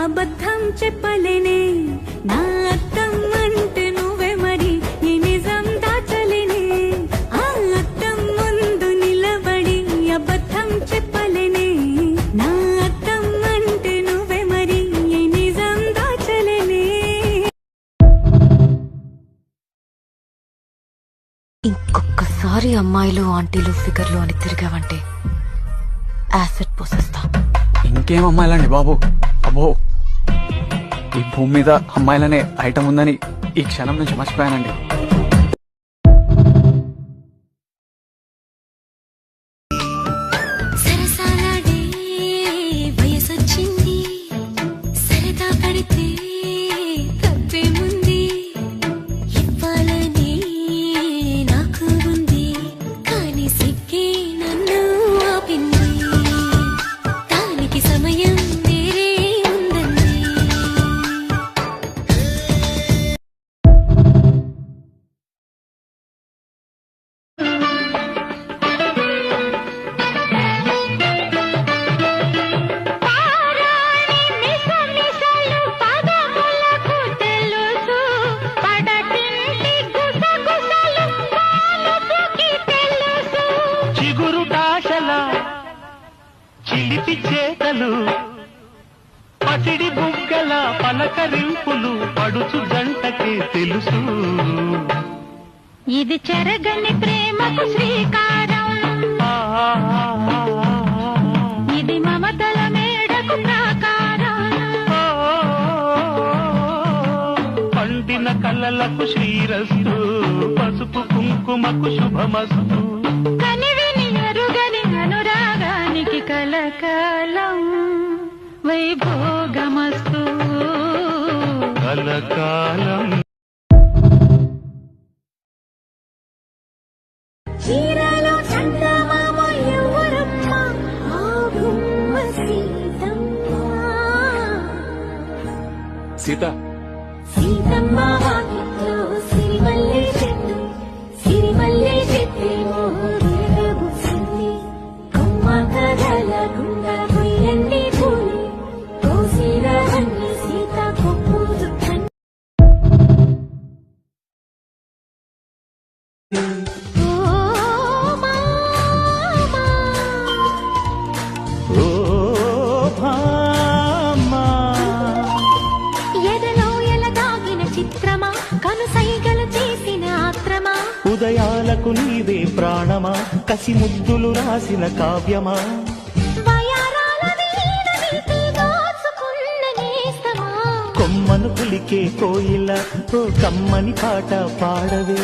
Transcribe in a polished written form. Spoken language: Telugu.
అబద్ధం చెప్పలేనే నా అర్థం అంటే నువ్వే మరి ఈ నిజం దాచలేనే ఆ అర్థం ముందు నిలబడి అబద్ధం చెప్పలేనే నా అర్థం అంటే నువ్వే మరి ఈ నిజం దాచలేనే. ఇంకొకసారి అమ్మాయిలు ఆంటీలు ఫిగర్లు అని తిరిగావంటే యాసిడ్ పోసేస్తా. ఇంకేం అమ్మాయిలండి బాబు, అబ్బో ఈ భూమి మీద అమ్మాయిలనే ఐటమ్ ఉందని ఈ క్షణం నుంచి మర్చిపోయానండి. చిలిపి చేతలు పసిడి బుగ్గల పలకరింపులు పడుచు జంటకే తెలుసు. ఇది చెరగని ప్రేమకు శ్రీకారం, ఇది మమతల మేడకు ప్రాకారం. పండిన కలలకు శ్రీరస్తు, పసుపు కుంకుమకు శుభమస్తు. కనివిని ఎరుగని అనురాగానికి కలకాలం వైభోగమస్తు కలకాలం. చీరలో చందమామ ఎవరమ్మ ఆ బొమ్మ సీతమ్మ. సీత సీతమ్మ వాకిట్లో సిరిమల్లె చెట్టు, సిరిమల్లె చెట్టేమో విరగబూసింది. కొమ్మ కదలకుండా కొయ్యండి పూలు, కోసిరవన్నీ సీత కొప్పు దుఃఖం. ఉదయాలకు నీవే ప్రాణమా, కసి ముద్దులు రాసిన కావ్యమా. కొమ్మను పులికే కోయిల ఓ కమ్మని పాట పాడవే.